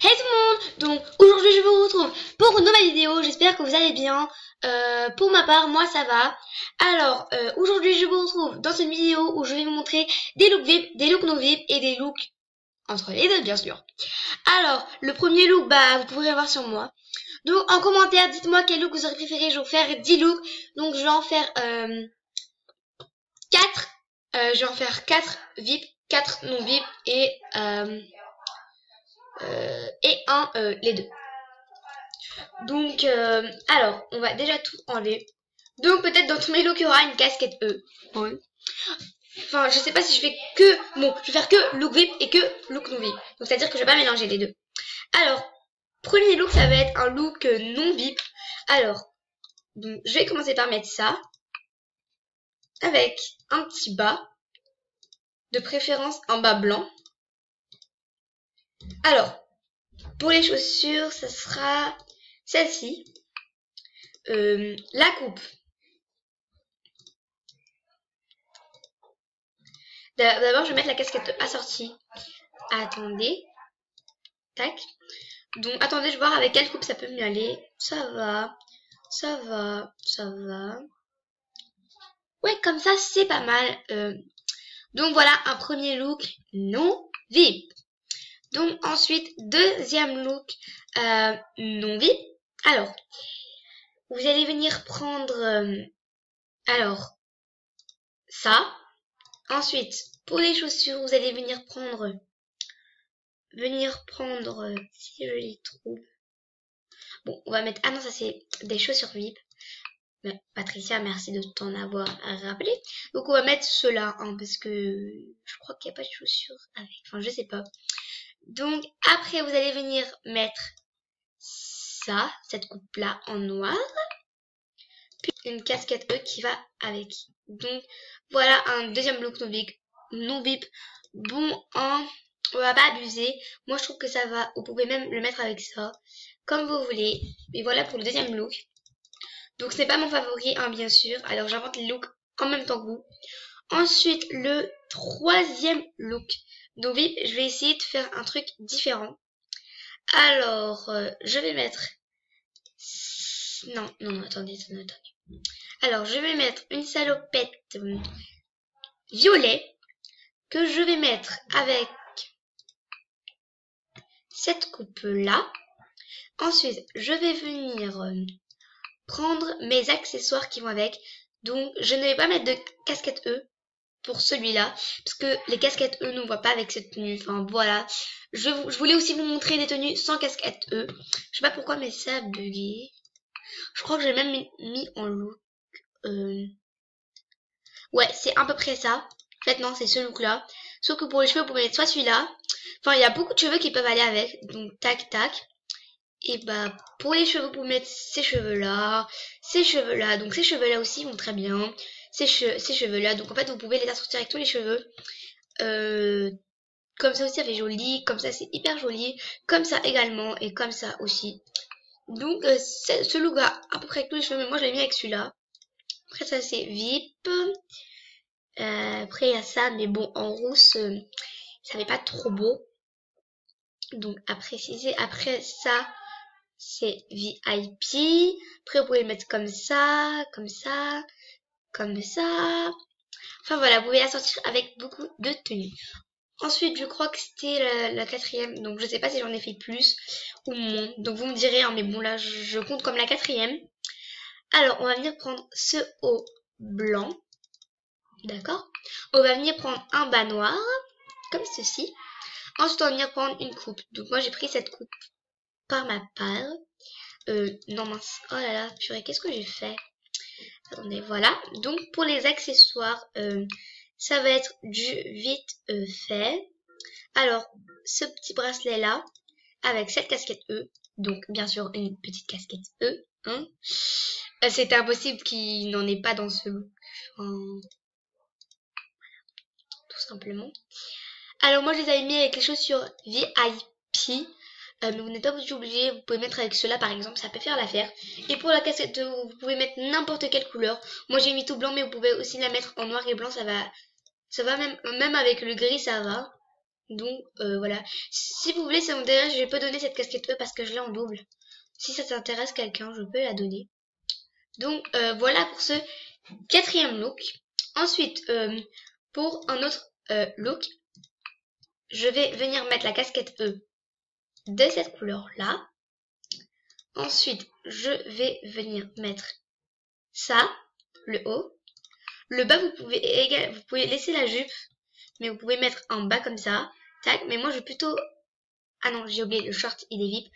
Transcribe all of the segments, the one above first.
Hey tout le monde! Donc aujourd'hui je vous retrouve pour une nouvelle vidéo, j'espère que vous allez bien. Pour ma part, moi ça va. Alors aujourd'hui je vous retrouve dans une vidéo où je vais vous montrer des looks VIP, des looks non VIP et des looks entre les deux bien sûr. Alors le premier look, vous pourrez voir sur moi. Donc en commentaire, dites-moi quel look vous aurez préféré, je vais vous faire 10 looks. Donc je vais en faire 4. Je vais en faire 4 VIP, 4 non VIP et les deux. Donc, alors, on va déjà tout enlever. Donc, peut-être dans tous mes looks, il y aura une casquette E. Oui. Enfin, je sais pas si je fais que... Bon, je vais faire que look VIP et que look non VIP. Donc, c'est-à-dire que je vais pas mélanger les deux. Alors, premier look, ça va être un look non VIP. Alors, donc, je vais commencer par mettre ça. Avec un petit bas. De préférence, un bas blanc. Alors, pour les chaussures, ça sera celle-ci. La coupe. D'abord, je vais mettre la casquette assortie. Attendez. Tac. Donc, attendez, je vais voir avec quelle coupe ça peut mieux aller. Ça va. Ça va. Ça va. Ouais, comme ça, c'est pas mal. Donc, voilà un premier look non VIP. Donc, ensuite, deuxième look non VIP. Alors, vous allez venir prendre... alors, ça. Ensuite, pour les chaussures, vous allez venir prendre... si je les trouve. Bon, on va mettre... Ah non, ça c'est des chaussures VIP. Patricia, merci de t'en avoir rappelé. Donc on va mettre ceux-là, hein, parce que je crois qu'il n'y a pas de chaussures avec. Enfin, je sais pas. Donc après, vous allez venir mettre ça, cette coupe-là en noir. Puis une casquette E qui va avec. Donc voilà un deuxième look non VIP. Bon, hein, on va pas abuser. Moi, je trouve que ça va. Vous pouvez même le mettre avec ça, comme vous voulez. Et voilà pour le deuxième look. Donc, ce n'est pas mon favori, hein, bien sûr. Alors, j'invente les looks en même temps que vous. Ensuite, le troisième look. Donc, VIP, je vais essayer de faire un truc différent. Alors, je vais mettre... Non, attendez. Alors, je vais mettre une salopette violet que je vais mettre avec cette coupe-là. Ensuite, je vais venir prendre mes accessoires qui vont avec. Donc, je ne vais pas mettre de casquette E pour celui-là, parce que les casquettes E, ne voient pas avec cette tenue. Enfin, voilà. Je voulais aussi vous montrer des tenues sans casquette E. Je sais pas pourquoi, mais ça a bugué. Je crois que j'ai même mis en look. Ouais, c'est à peu près ça. En fait, non, c'est ce look-là. Sauf que pour les cheveux, vous pouvez mettre soit celui-là. Enfin, il y a beaucoup de cheveux qui peuvent aller avec. Donc, tac, tac. Et pour les cheveux, vous pouvez mettre ces cheveux-là. Ces cheveux-là. Donc, ces cheveux-là aussi vont très bien. Ces cheveux-là. Donc, en fait, vous pouvez les assortir avec tous les cheveux. Comme ça aussi, ça fait joli. Comme ça, c'est hyper joli. Comme ça également. Et comme ça aussi. Donc, ce look-là, à peu près avec tous les cheveux. Mais moi, je l'ai mis avec celui-là. Après, ça, c'est VIP. Après, il y a ça. Mais bon, en rousse, ça fait pas trop beau. Donc, à préciser. Après, ça, c'est VIP. Après, vous pouvez le mettre comme ça, comme ça, comme ça. Enfin, voilà, vous pouvez la sortir avec beaucoup de tenues. Ensuite, je crois que c'était la quatrième. Donc, je sais pas si j'en ai fait plus ou moins. Donc, vous me direz, hein, mais bon, là, je compte comme la quatrième. Alors, on va venir prendre ce haut blanc. D'accord? On va venir prendre un bas noir, comme ceci. Ensuite, on va venir prendre une coupe. Donc, moi, j'ai pris cette coupe par ma part. Non, mince. Oh là là, purée, qu'est-ce que j'ai fait? Attendez, voilà. Donc, pour les accessoires, ça va être du vite fait. Alors, ce petit bracelet-là, avec cette casquette E. Donc, bien sûr, une petite casquette E. Hein. C'est impossible qu'il n'en ait pas dans ce look. Enfin, tout simplement. Alors, moi, je les avais mis avec les chaussures VIP. Mais vous n'êtes pas obligé, vous pouvez mettre avec cela par exemple, ça peut faire l'affaire. Et pour la casquette, vous pouvez mettre n'importe quelle couleur. Moi j'ai mis tout blanc, mais vous pouvez aussi la mettre en noir et blanc, ça va même avec le gris, ça va. Donc voilà. Si vous voulez, ça m'intéresse, je peux donner cette casquette E parce que je l'ai en double. Si ça t'intéresse quelqu'un, je peux la donner. Donc voilà pour ce 4e look. Ensuite, pour un autre look, je vais venir mettre la casquette E de cette couleur-là. Ensuite, je vais venir mettre ça, le haut. Le bas, vous pouvez laisser la jupe, mais vous pouvez mettre en bas comme ça. Tac, mais moi je vais plutôt... Ah non, j'ai oublié, le short, il est VIP.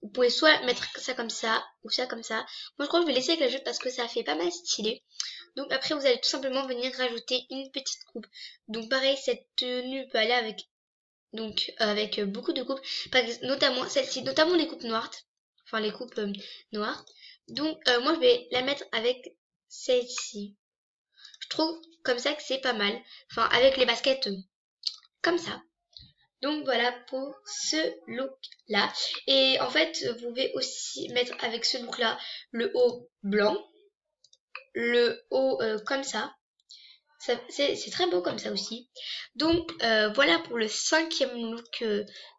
Vous pouvez soit mettre ça comme ça, ou ça comme ça. Moi je crois que je vais laisser avec la jupe parce que ça fait pas mal stylé. Donc après, vous allez tout simplement venir rajouter une petite coupe. Donc pareil, cette tenue peut aller avec beaucoup de coupes, notamment celle-ci, notamment les coupes noires, enfin les coupes noires. Donc moi je vais la mettre avec celle-ci. Je trouve comme ça que c'est pas mal, enfin avec les baskets comme ça. Donc voilà pour ce look là. Et en fait vous pouvez aussi mettre avec ce look là le haut blanc, le haut comme ça. C'est très beau comme ça aussi. Donc voilà pour le 5e look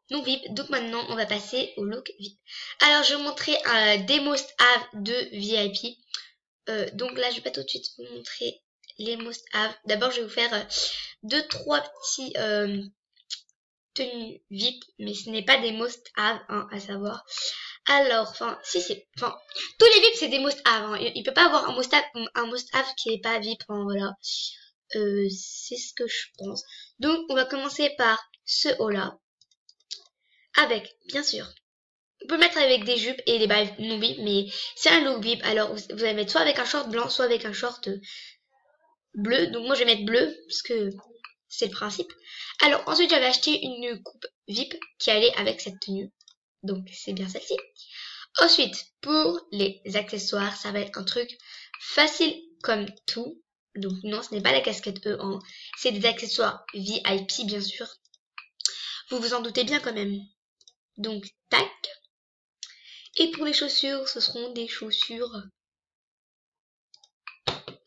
non VIP. Donc maintenant on va passer au look VIP. Alors je vais vous montrer des must have de VIP. Donc là je vais pas tout de suite vous montrer les must have. D'abord je vais vous faire 2-3 petits tenues VIP, mais ce n'est pas des must have hein, à savoir. Alors, enfin, si c'est, enfin, tous les VIP c'est des must have. Hein. Il peut pas avoir un must have qui est pas VIP. Hein, voilà. C'est ce que je pense. Donc on va commencer par ce haut là avec, bien sûr, on peut mettre avec des jupes et des bas non VIP, mais c'est un look VIP. Alors vous allez mettre soit avec un short blanc, soit avec un short bleu. Donc moi je vais mettre bleu parce que c'est le principe. Alors ensuite j'avais acheté une coupe VIP qui allait avec cette tenue, donc c'est bien celle-ci. Ensuite pour les accessoires, ça va être un truc facile comme tout. Donc non, ce n'est pas la casquette E, hein. C'est des accessoires VIP bien sûr. Vous vous en doutez bien quand même. Donc tac. Et pour les chaussures, ce seront des chaussures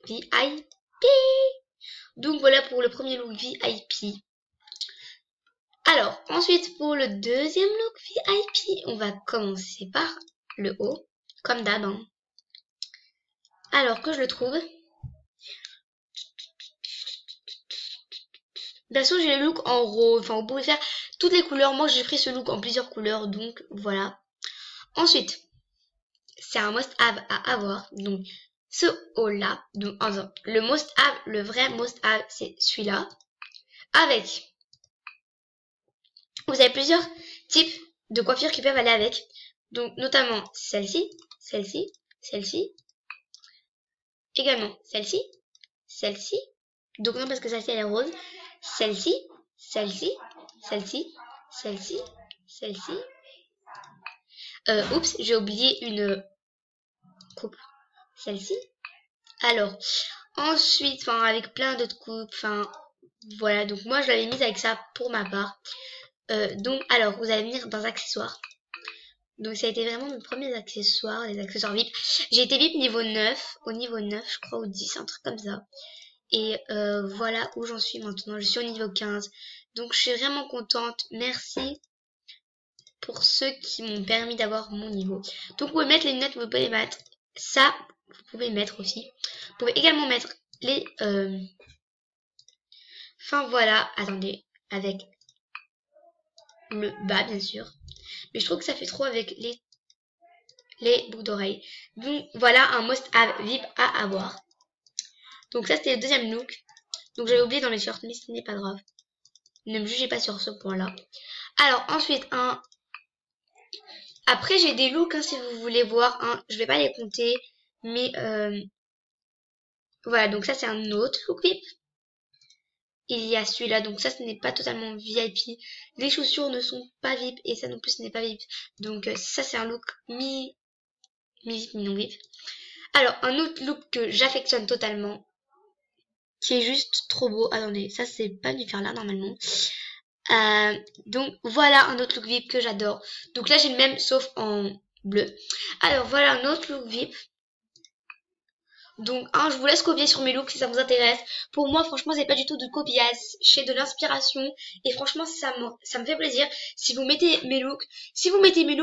VIP. Donc voilà pour le premier look VIP. Alors ensuite pour le deuxième look VIP, on va commencer par le haut, comme d'hab. Hein. Alors que je le trouve. Bien sûr, j'ai le look en rose. Enfin, vous pouvez faire toutes les couleurs. Moi, j'ai pris ce look en plusieurs couleurs. Donc, voilà. Ensuite, c'est un must-have à avoir. Donc, ce haut-là. Donc, le must-have, le vrai must-have, c'est celui-là. Avec. Vous avez plusieurs types de coiffures qui peuvent aller avec. Donc, notamment celle-ci, celle-ci, celle-ci. Également celle-ci, celle-ci. Donc, non, parce que celle-ci, elle est rose. Celle-ci, celle-ci, celle-ci, celle-ci, celle-ci. Oups, j'ai oublié une coupe. Celle-ci. Alors, ensuite, enfin, avec plein d'autres coupes, enfin, voilà. Donc, moi, je l'avais mise avec ça pour ma part. Donc, alors, vous allez venir dans accessoires. Donc, ça a été vraiment mes premiers accessoires, les accessoires VIP. J'ai été VIP niveau 9, au niveau 9, je crois, ou 10, un truc comme ça. Et voilà où j'en suis maintenant. Je suis au niveau 15. Donc, je suis vraiment contente. Merci pour ceux qui m'ont permis d'avoir mon niveau. Donc vous pouvez mettre les lunettes, vous pouvez mettre ça, vous pouvez mettre aussi. Vous pouvez également mettre les... Enfin voilà, attendez, avec le bas bien sûr. Mais je trouve que ça fait trop avec les boucles d'oreilles. Donc voilà un must-have VIP à avoir. Donc ça c'était le deuxième look. Donc j'avais oublié dans mes shorts, mais ce n'est pas grave. Ne me jugez pas sur ce point-là. Alors ensuite un... Après, j'ai des looks, hein, si vous voulez voir. Hein, je vais pas les compter. Mais voilà, donc ça, c'est un autre look VIP. Il y a celui-là, donc ça, ce n'est pas totalement VIP. Les chaussures ne sont pas VIP. Et ça non plus, ce n'est pas VIP. Donc ça, c'est un look mi-VIP, mi-non VIP. Alors, un autre look que j'affectionne totalement. Qui est juste trop beau. Attendez, ça, c'est pas du faire là, normalement. Donc voilà un autre look VIP que j'adore. Donc là j'ai le même sauf en bleu. Alors voilà un autre look VIP. Donc, je vous laisse copier sur mes looks si ça vous intéresse. Pour moi, franchement, c'est pas du tout de copiage, j'ai de l'inspiration. Et franchement, ça me fait plaisir. Si vous mettez mes looks,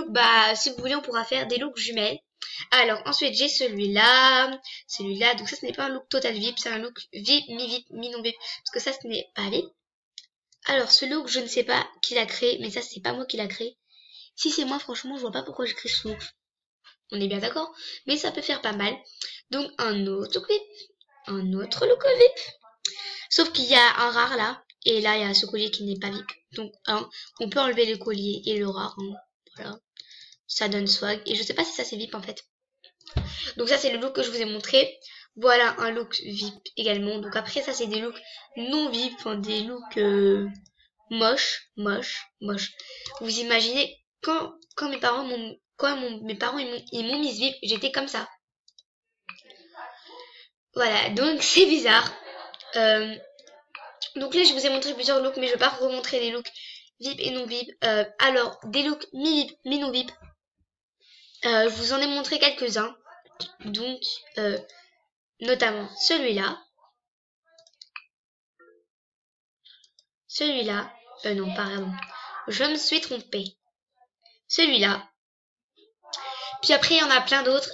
bah, si vous voulez, on pourra faire des looks jumelles. Alors, ensuite, j'ai celui-là. Donc ça, ce n'est pas un look total VIP, c'est un look VIP, mi-VIP, mi-non VIP. Parce que ça, ce n'est pas VIP. Alors, ce look, je ne sais pas qui l'a créé, mais ça, c'est pas moi qui l'a créé. Si c'est moi, franchement, je vois pas pourquoi j'ai créé ce look. On est bien d'accord, mais ça peut faire pas mal. Donc un autre look VIP. Sauf qu'il y a un rare là, et là il y a ce collier qui n'est pas VIP. Donc on peut enlever le collier et le rare. Voilà, ça donne swag. Et je sais pas si ça c'est VIP en fait. Donc ça c'est le look que je vous ai montré. Voilà un look VIP également. Donc après ça c'est des looks non VIP, enfin des looks moches. Vous imaginez quand mes parents ils m'ont mise VIP, j'étais comme ça. Voilà, donc c'est bizarre. Donc là, je vous ai montré plusieurs looks, mais je vais pas remontrer les looks VIP et non VIP. Alors, des looks mi-VIP, mi-non VIP. Je vous en ai montré quelques-uns. Donc, notamment celui-là. Non, pardon. Je me suis trompée. Celui-là. Puis après, il y en a plein d'autres.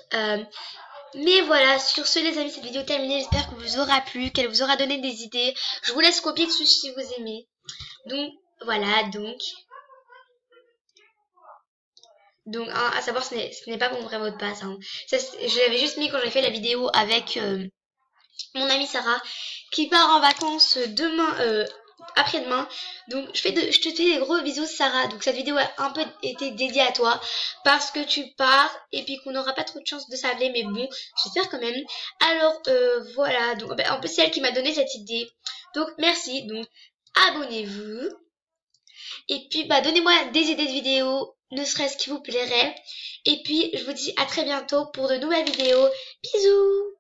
Mais voilà, sur ce les amis, cette vidéo est terminée. J'espère que vous aura plu, qu'elle vous aura donné des idées. Je vous laisse copier dessus si vous aimez. Donc, voilà, donc à savoir, ce n'est pas mon vrai mot de passe. Hein. Je l'avais juste mis quand j'ai fait la vidéo avec mon amie Sarah, qui part en vacances demain, après-demain. Donc je te fais des gros bisous Sarah. Donc cette vidéo a un peu été dédiée à toi parce que tu pars et puis qu'on n'aura pas trop de chance de s'appeler, mais bon, j'espère quand même. Alors voilà, donc en plus c'est elle qui m'a donné cette idée. Donc merci, donc abonnez-vous. Et puis bah donnez-moi des idées de vidéos, ne serait-ce qui vous plairait. Et puis je vous dis à très bientôt pour de nouvelles vidéos. Bisous!